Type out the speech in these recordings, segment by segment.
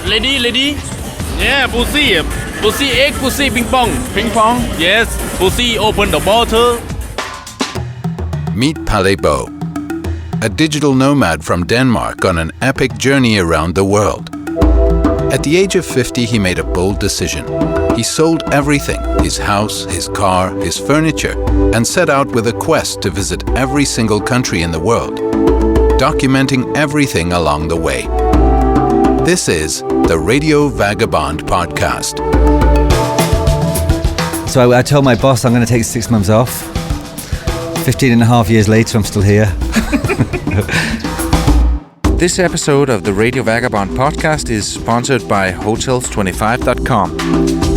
Lady. Yeah, pussy. Pussy egg, pussy ping pong. Ping pong. Yes, pussy open the bottle. Meet Palle Bo, a digital nomad from Denmark on an epic journey around the world. At the age of 50, he made a bold decision. He sold everything, his house, his car, his furniture, and set out with a quest to visit every single country in the world, documenting everything along the way. This is the Radio Vagabond podcast. So I told my boss I'm going to take 6 months off. 15 and a half years later, I'm still here. This episode of the Radio Vagabond podcast is sponsored by Hotels25.com.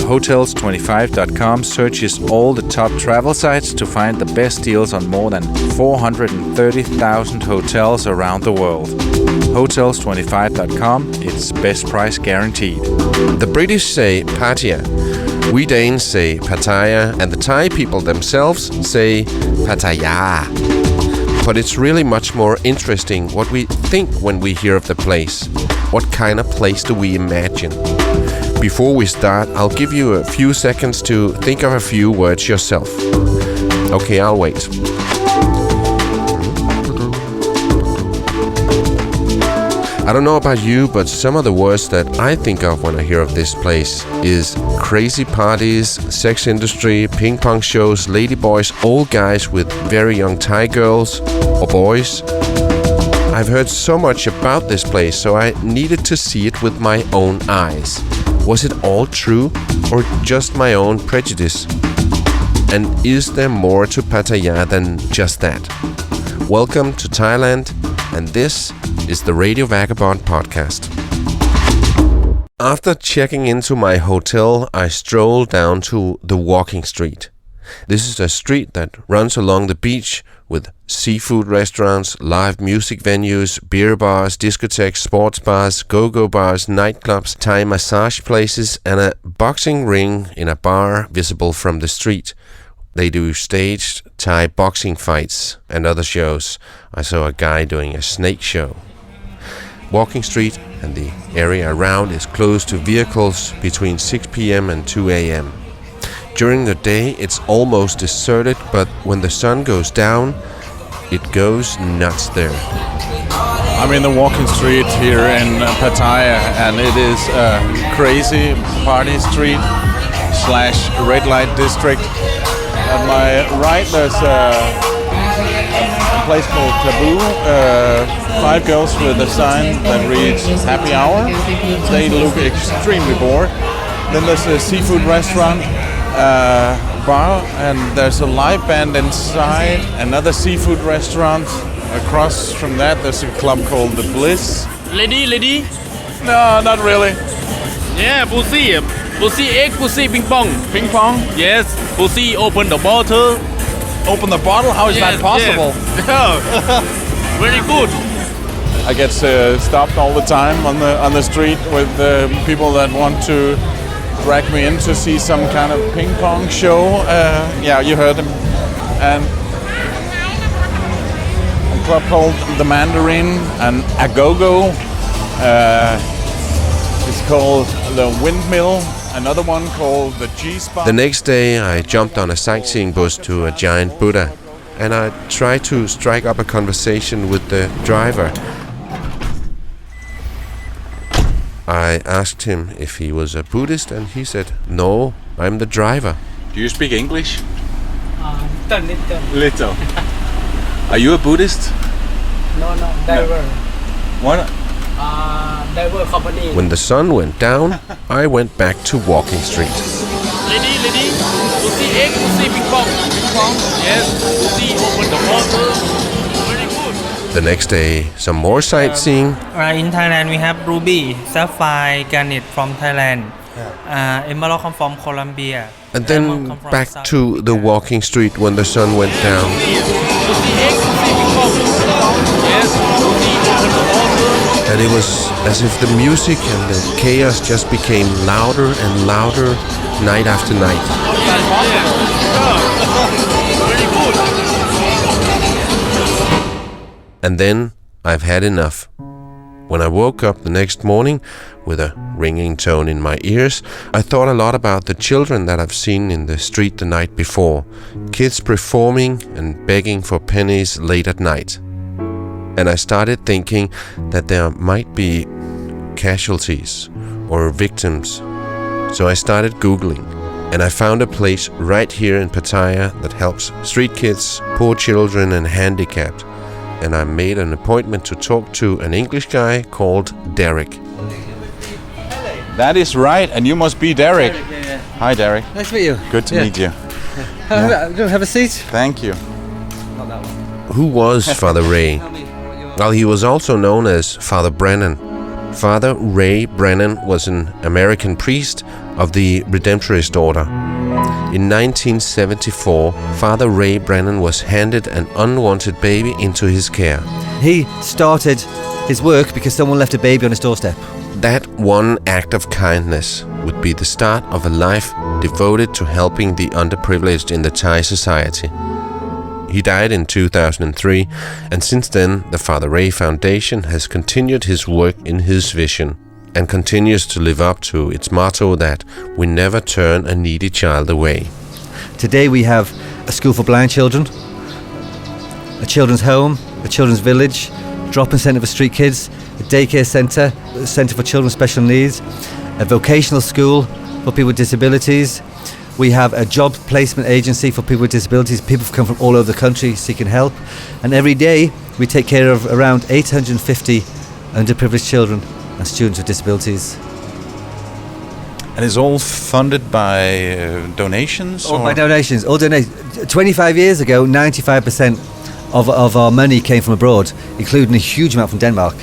Hotels25.com searches all the top travel sites to find the best deals on more than 430,000 hotels around the world. Hotels25.com, it's best price guaranteed. The British say Pattaya, we Danes say Pattaya, and the Thai people themselves say Pattaya. But it's really much more interesting what we think when we hear of the place. What kind of place do we imagine? Before we start, I'll give you a few seconds to think of a few words yourself. Okay, I'll wait. I don't know about you, but some of the words that I think of when I hear of this place is crazy parties, sex industry, ping pong shows, ladyboys, old guys with very young Thai girls or boys. I've heard so much about this place, so I needed to see it with my own eyes. Was it all true or just my own prejudice? And is there more to Pattaya than just that? Welcome to Thailand, and this is the Radio Vagabond podcast. After checking into my hotel, I strolled down to the walking street. This is a street that runs along the beach with seafood restaurants, live music venues, beer bars, discotheques, sports bars, go-go bars, nightclubs, Thai massage places, and a boxing ring in a bar visible from the street. They do staged Thai boxing fights and other shows. I saw a guy doing a snake show. Walking Street and the area around is closed to vehicles between 6 p.m. and 2 a.m. During the day it's almost deserted, but when the sun goes down, it goes nuts there. I'm in the walking street here in Pattaya, and it is a crazy party street / red light district. At my right there's a place called Taboo. 5 girls with a sign that reads happy hour. They look extremely bored. Then there's a seafood restaurant, bar, and there's a live band inside. Another seafood restaurant. Across from that there's a club called The Bliss. Lady. No, not really. Yeah, pussy. Pussy egg, pussy ping pong. Ping pong? Yes, pussy open the bottle. Open the bottle? How is that possible? Yeah. Very good. I get stopped all the time on the street with people that want to drag me in to see some kind of ping pong show. Yeah, you heard them. And a club called The Mandarin and Agogo. It's called The Windmill. Another one called the G-Spot. The next day I jumped on a sightseeing bus to a giant Buddha, and I tried to strike up a conversation with the driver. I asked him if he was a Buddhist, and he said, "No, I'm the driver." Do you speak English? Little. Are you a Buddhist? No, driver. What? Driver company. When the sun went down, I went back to Walking Street. Lady. Pussy egg, pussy ping pong. Ping pong. Yes, pussy open the bottle. Very good. The next day, some more sightseeing. In Thailand, we have ruby, sapphire, garnet from Thailand. Emerald come from Colombia. And then back to the Walking Street when the sun went down. Pussy egg, pussy ping pong. Yes, pussy open the bottle. And it was as if the music and the chaos just became louder and louder night after night. Very good. And then I've had enough. When I woke up the next morning with a ringing tone in my ears, I thought a lot about the children that I've seen in the street the night before. Kids performing and begging for pennies late at night. And I started thinking that there might be casualties or victims. So I started Googling, and I found a place right here in Pattaya that helps street kids, poor children and handicapped. And I made an appointment to talk to an English guy called Derek. That is right, and you must be Derek. Yeah. Hi, Derek. Nice to meet you. Good to meet you. Have a seat. Thank you. Who was Father Ray? Well, he was also known as Father Brennan. Father Ray Brennan was an American priest of the Redemptorist Order. In 1974, Father Ray Brennan was handed an unwanted baby into his care. He started his work because someone left a baby on his doorstep. That one act of kindness would be the start of a life devoted to helping the underprivileged in the Thai society. He died in 2003, and since then the Father Ray Foundation has continued his work in his vision and continues to live up to its motto that we never turn a needy child away. Today we have a school for blind children, a children's home, a children's village, a drop-in centre for street kids, a daycare centre, a centre for children with special needs, a vocational school for people with disabilities. We have a job placement agency for people with disabilities. People come from all over the country seeking help. And every day we take care of around 850 underprivileged children and students with disabilities. And it's all funded by donations? All by donations. All donations. 25 years ago, 95% of our money came from abroad, including a huge amount from Denmark.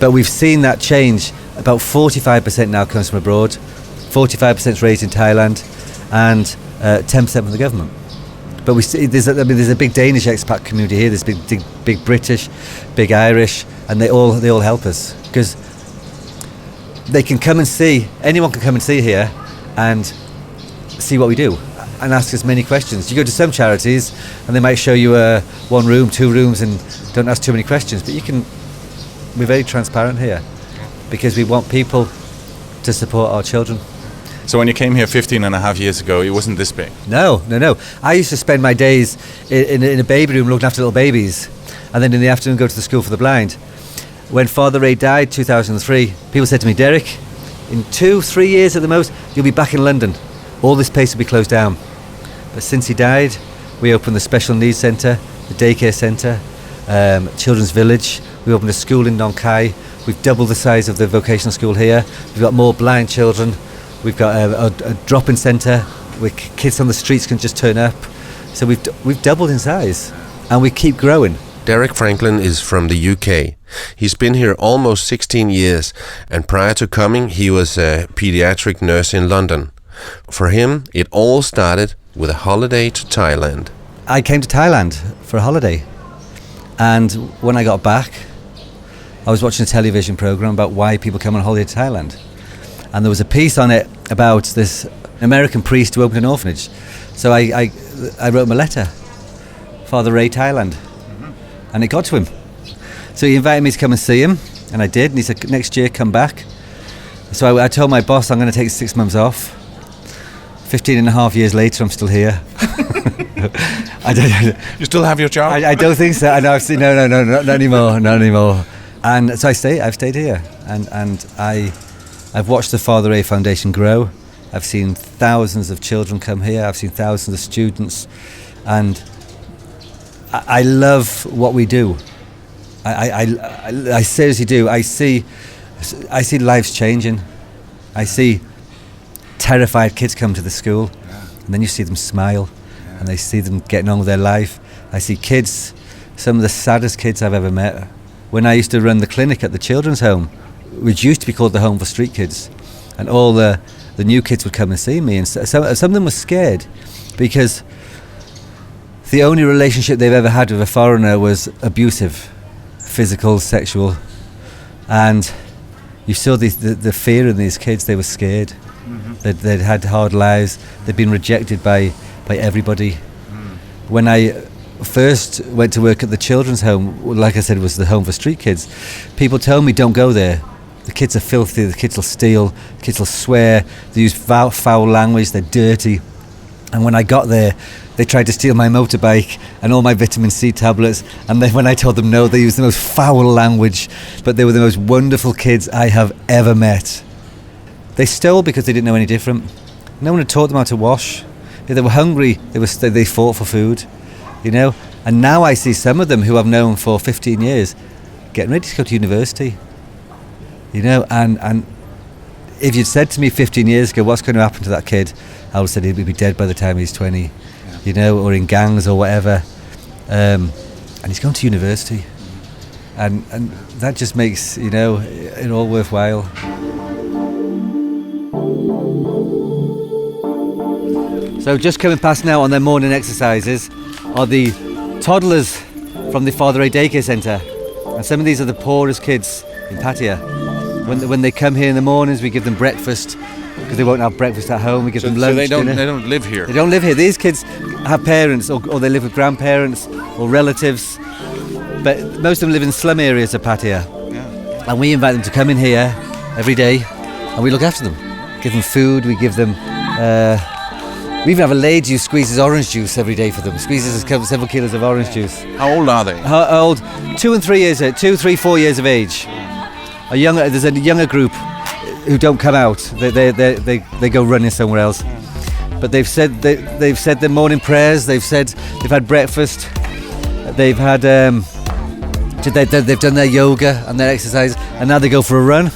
But we've seen that change. About 45% now comes from abroad, 45% is raised in Thailand, and 10% from the government. But we see there's a big Danish expat community here. There's big British, big Irish, and they all help us because they can come and see. Anyone can come and see here and see what we do and ask us many questions. You go to some charities and they might show you one room, two rooms, and don't ask too many questions. But we're very transparent here because we want people to support our children. So when you came here 15 and a half years ago, it wasn't this big? No. I used to spend my days in a baby room looking after little babies, and then in the afternoon go to the school for the blind. When Father Ray died 2003, people said to me, Derek, in 2-3 years at the most, you'll be back in London. All this place will be closed down. But since he died, we opened the Special Needs Centre, the Daycare Centre, Children's Village. We opened a school in Nong Khai. We've doubled the size of the vocational school here. We've got more blind children. We've got a drop-in centre where kids on the streets can just turn up. So we've doubled in size, and we keep growing. Derek Franklin is from the UK. He's been here almost 16 years, and prior to coming, he was a pediatric nurse in London. For him, it all started with a holiday to Thailand. I came to Thailand for a holiday, and when I got back, I was watching a television programme about why people come on holiday to Thailand. And there was a piece on it about this American priest who opened an orphanage. So I wrote him a letter, Father Ray Thailand, and it got to him. So he invited me to come and see him, and I did. And he said, next year, come back. So I told my boss I'm going to take 6 months off. 15 and a half years later, I'm still here. You still have your job? I don't think so. No, not anymore. And so I've stayed here, and I've watched the Father Ray Foundation grow. I've seen thousands of children come here. I've seen thousands of students, and I love what we do. I seriously do. I see lives changing. I see terrified kids come to the school, and then you see them smile, and they see them getting on with their life. I see kids, some of the saddest kids I've ever met. When I used to run the clinic at the children's home, which used to be called the Home for Street Kids, and all the new kids would come and see me, and some of them were scared because the only relationship they've ever had with a foreigner was abusive, physical, sexual, and you saw the fear in these kids. They were scared. Mm-hmm. They'd had hard lives. They'd been rejected by everybody. When first went to work at the children's home, like I said, it was the home for street kids, people told me don't go there. The kids are filthy, the kids will steal, the kids will swear, they use foul language, they're dirty. And when I got there, they tried to steal my motorbike and all my vitamin C tablets. And then when I told them no, they used the most foul language. But they were the most wonderful kids I have ever met. They stole because they didn't know any different. No one had taught them how to wash. If they were hungry, they fought for food, you know. And now I see some of them who I've known for 15 years getting ready to go to university, you know. And if you'd said to me 15 years ago, what's going to happen to that kid? I would have said he'd be dead by the time he's 20, you know, or in gangs or whatever. And he's going to university. And that just makes, you know, it all worthwhile. So just coming past now on their morning exercises are the toddlers from the Father A Daycare Centre. And some of these are the poorest kids in Pattaya. When they come here in the mornings, we give them breakfast because they won't have breakfast at home. We give them lunch. So dinner. they don't live here. They don't live here. These kids have parents or they live with grandparents or relatives. But most of them live in slum areas of Pattaya. Yeah. And we invite them to come in here every day and we look after them. Give them food, we give them... we even have a lady who squeezes orange juice every day for them. Squeezes several kilos of orange juice. How old are they? How old? 2 and 3 years, 2, 3, 4 years of age. There's a younger group who don't come out. They go running somewhere else. But they've said their morning prayers. They've said they've had breakfast. They've had they've done their yoga and their exercise, and now they go for a run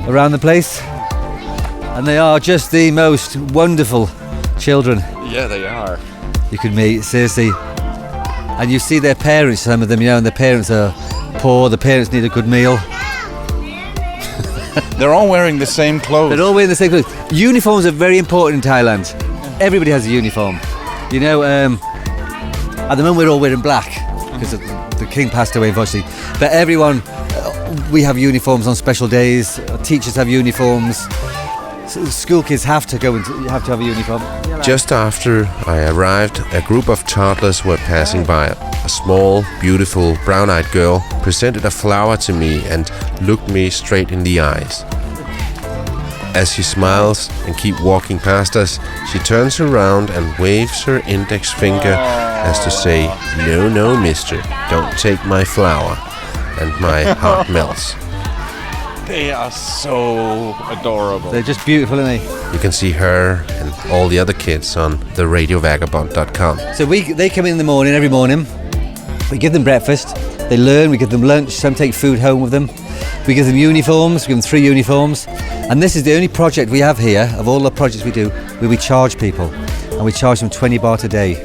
around the place. And they are just the most wonderful children. Yeah, they are. You could meet, seriously. And you see their parents, some of them, you know, and their parents are poor. The parents need a good meal. They're all wearing the same clothes. They're all wearing the same clothes. Uniforms are very important in Thailand. Everybody has a uniform. You know, at the moment we're all wearing black because the king passed away, unfortunately. But everyone, we have uniforms on special days. Teachers have uniforms. School kids have to have a uniform. Just after I arrived, a group of toddlers were passing by. A small, beautiful, brown-eyed girl presented a flower to me and looked me straight in the eyes. As she smiles and keeps walking past us, she turns around and waves her index finger as to say, "No, no, mister, don't take my flower." And my heart melts. They are so adorable. They're just beautiful, aren't they? You can see her and all the other kids on the radiovagabond.com. So they come in the morning, every morning. We give them breakfast. They learn. We give them lunch. Some take food home with them. We give them uniforms. We give them 3 uniforms. And this is the only project we have here, of all the projects we do, where we charge people. And we charge them 20 baht a day.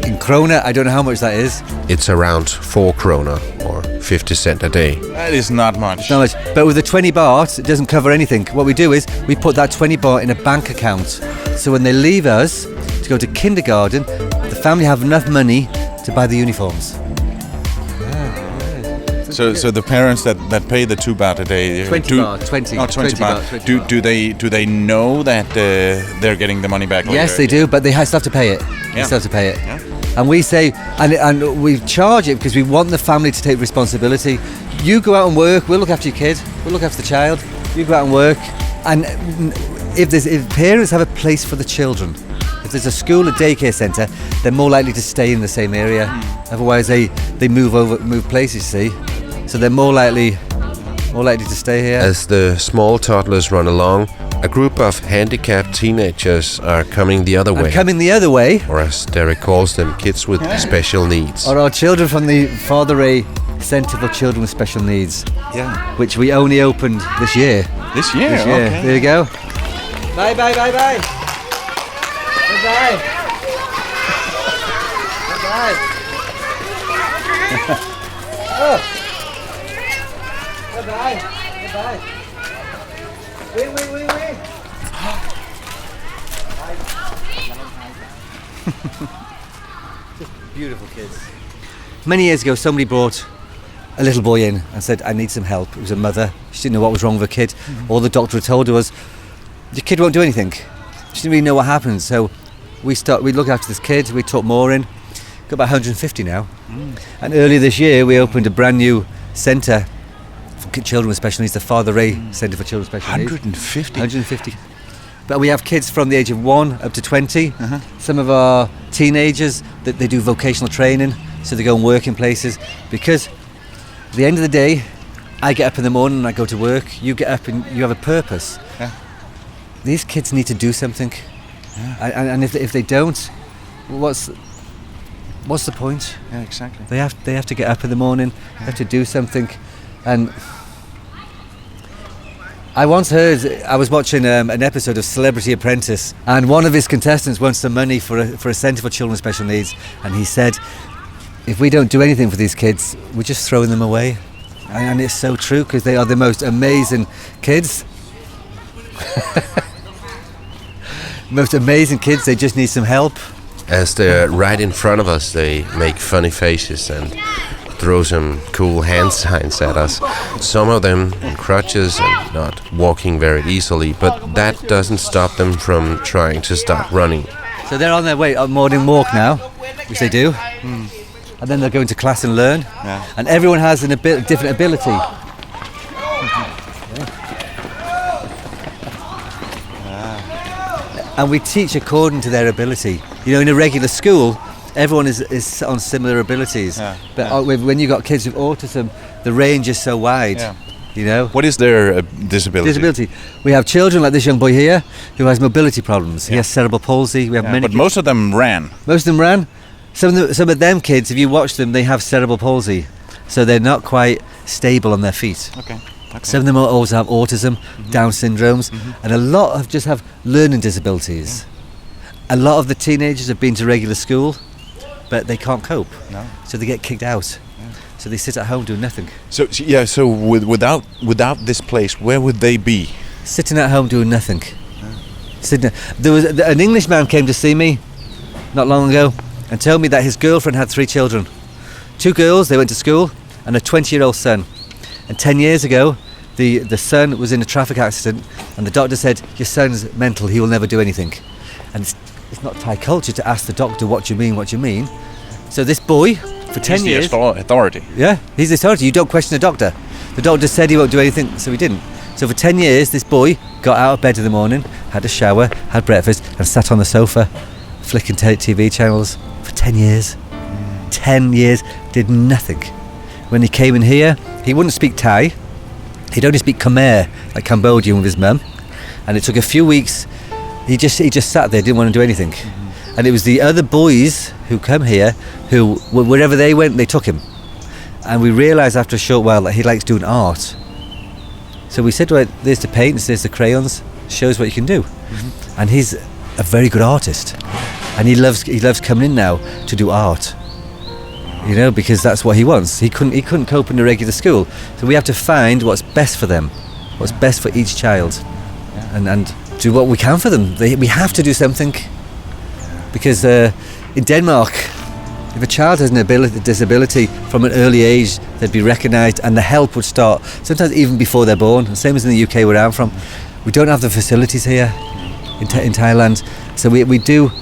In krona, I don't know how much that is. It's around 4 krona or 50 cents a day. That is not much. It's not much. But with the 20 baht, it doesn't cover anything. What we do is we put that 20 baht in a bank account. So when they leave us to go to kindergarten, the family have enough money to buy the uniforms. So the parents that pay the 2 baht a day 20 baht. 20 baht. 20 baht. Do they know that they're getting the money back later? Yes, they do, but they still have to pay it. Yeah. They still have to pay it. Yeah. And we say, and we charge it because we want the family to take responsibility. You go out and work, we'll look after your kid, we'll look after the child. You go out and work, and if parents have a place for the children, if there's a school, a daycare centre, they're more likely to stay in the same area. Otherwise, they move places. See, so they're more likely to stay here. As the small toddlers run along, a group of handicapped teenagers are coming the other way. Coming the other way. Or as Derek calls them, kids with special needs. Or our children from the Father A Centre for Children with Special Needs. Yeah. Which we only opened this year. This year? Okay. There you go. Bye, bye, bye, bye. Bye-bye. Bye-bye. Oh. Bye-bye. Bye-bye. Wait. Just beautiful kids. Many years ago, somebody brought a little boy in and said, "I need some help." It was a mother. She didn't know what was wrong with her kid. All the doctor had told her was, "Your kid won't do anything." She didn't really know what happened. So we looked after this kid. We took more in got about 150 now. And earlier this year, we opened a brand new centre for children with special needs, the Father Ray Centre for Children with Special Needs. 150. But we have kids from the age of 1 up to 20. Some of our teenagers, they do vocational training, so they go and work in places. Because at the end of the day, I get up in the morning and I go to work. You get up and you have a purpose. Yeah. These kids need to do something. Yeah. And if they don't, what's the point? Yeah, exactly. They have to get up in the morning, they have to do something. And I once heard, I was watching an episode of Celebrity Apprentice, and one of his contestants wants some money for a centre for children with special needs, and he said, if we don't do anything for these kids, we're just throwing them away. And it's so true, because they are the most amazing kids. Most amazing kids, they just need some help. As they're right in front of us, they make funny faces and throw some cool hand signs at us. Some of them on crutches and not walking very easily, but that doesn't stop them from trying to start running. So they're on their way on morning walk now, which they do. And then they'll go into class and learn. Yeah. And everyone has a different ability. And we teach according to their ability. You know, in a regular school, everyone is on similar abilities. Yeah. But when you've got kids with autism, the range is so wide. Yeah. You know. What is their disability? We have children like this young boy here who has mobility problems. Yeah. He has cerebral palsy. We have many. But kids. Most of them ran. Most of them ran. Some of them kids, if you watch them, they have cerebral palsy, so they're not quite stable on their feet. Okay. Some of them also have autism, Down syndromes, and a lot just have learning disabilities. A lot of the teenagers have been to regular school, but they can't cope. No. So they get kicked out. Yeah. So they sit at home doing nothing. So without this place, where would they be? Sitting at home doing nothing. Yeah. There was an Englishman came to see me not long ago and told me that his girlfriend had 3 children. 2 girls, they went to school, and a 20-year-old son. And 10 years ago, the son was in a traffic accident, and the doctor said, your son's mental, he will never do anything. And it's not Thai culture to ask the doctor, what do you mean? So this boy, for 10 years... He's the authority. Yeah, he's the authority. You don't question the doctor. The doctor said he won't do anything, so he didn't. So for 10 years, this boy got out of bed in the morning, had a shower, had breakfast, and sat on the sofa, flicking TV channels for 10 years. 10 years, did nothing. When he came in here, he wouldn't speak Thai. He'd only speak Khmer, like Cambodian, with his mum. And it took a few weeks. He just sat there, didn't want to do anything. And it was the other boys who come here, who, wherever they went, they took him. And we realised after a short while that he likes doing art. So we said, well, there's the paints, there's the crayons, shows what you can do. And he's a very good artist. And he loves coming in now to do art. You know, because that's what he wants. He couldn't cope in a regular school. So we have to find what's best for them, what's best for each child, and do what we can for them. We have to do something. Because in Denmark, if a child has a disability from an early age, they'd be recognised and the help would start, sometimes even before they're born. The same as in the UK where I'm from. We don't have the facilities here in Thailand. So we do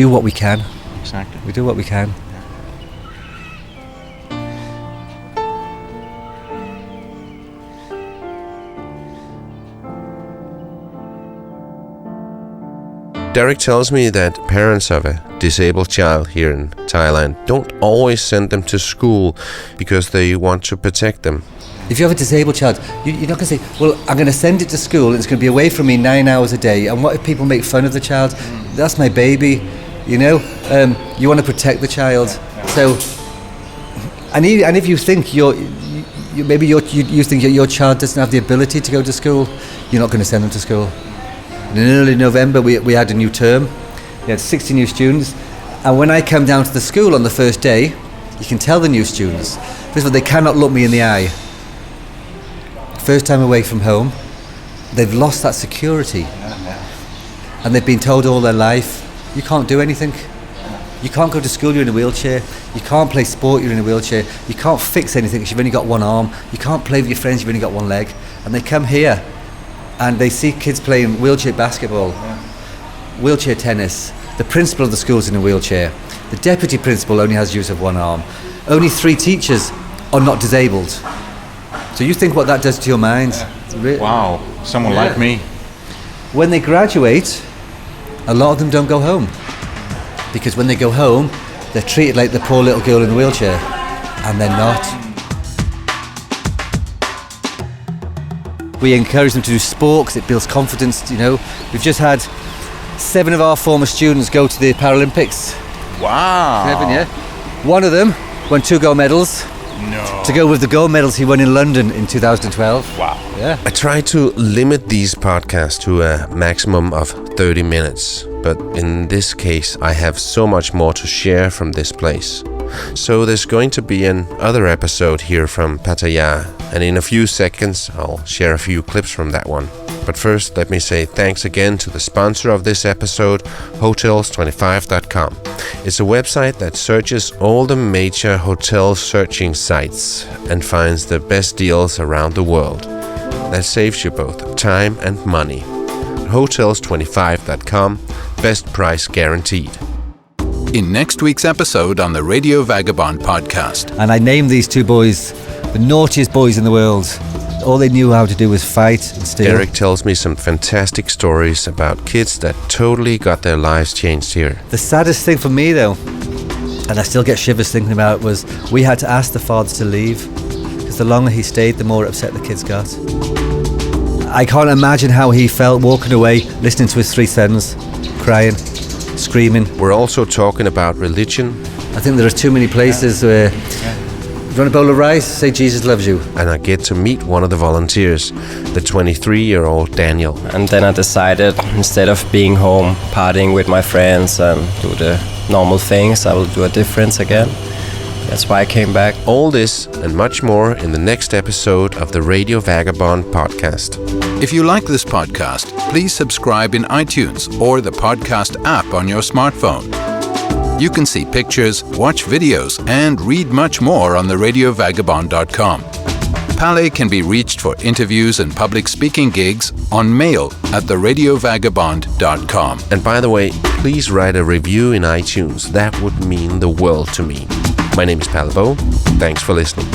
what we can. Exactly. We do what we can. Derek tells me that parents of a disabled child here in Thailand don't always send them to school because they want to protect them. If you have a disabled child, you're not going to say, well, I'm going to send it to school and it's going to be away from me 9 hours a day. And what if people make fun of the child? That's my baby, you know? You want to protect the child. So, and if you think you think your child doesn't have the ability to go to school, you're not going to send them to school. In early November, we had a new term. We had 60 new students. And when I come down to the school on the first day, you can tell the new students, first of all, they cannot look me in the eye. First time away from home, they've lost that security. And they've been told all their life, you can't do anything. You can't go to school, you're in a wheelchair. You can't play sport, you're in a wheelchair. You can't fix anything because you've only got one arm. You can't play with your friends, you've only got one leg. And they come here and they see kids playing wheelchair basketball, wheelchair tennis. The principal of the school's in a wheelchair. The deputy principal only has use of one arm. Only 3 teachers are not disabled. So you think what that does to your mind. Wow, someone like me. When they graduate, a lot of them don't go home. Because when they go home, they're treated like the poor little girl in the wheelchair. And they're not. We encourage them to do sport because it builds confidence, you know. We've just had 7 of our former students go to the Paralympics. Wow. 7, yeah. One of them won 2 gold medals. No. To go with the gold medals he won in London in 2012. Wow. Yeah. I try to limit these podcasts to a maximum of 30 minutes, but in this case I have so much more to share from this place. So there's going to be another episode here from Pattaya, and in a few seconds I'll share a few clips from that one. But first, let me say thanks again to the sponsor of this episode, hotels25.com. It's a website that searches all the major hotel searching sites and finds the best deals around the world. That saves you both time and money. Hotels25.com, best price guaranteed. In next week's episode on the Radio Vagabond podcast. And I named these 2 boys the naughtiest boys in the world. All they knew how to do was fight and steal. Eric tells me some fantastic stories about kids that totally got their lives changed here. The saddest thing for me, though, and I still get shivers thinking about it, was we had to ask the fathers to leave because the longer he stayed, the more upset the kids got. I can't imagine how he felt walking away, listening to his 3 sons, crying, screaming. We're also talking about religion. I think there are too many places where... You want a bowl of rice? Say Jesus loves you. And I get to meet one of the volunteers, the 23-year-old Daniel. And then I decided, instead of being home, partying with my friends and do the normal things, I will do a difference again. That's why I came back. All this and much more in the next episode of the Radio Vagabond podcast. If you like this podcast, please subscribe in iTunes or the podcast app on your smartphone. You can see pictures, watch videos, and read much more on the radiovagabond.com. Pale can be reached for interviews and public speaking gigs on mail at theradiovagabond.com. And by the way, please write a review in iTunes. That would mean the world to me. My name is Pale Bo. Thanks for listening.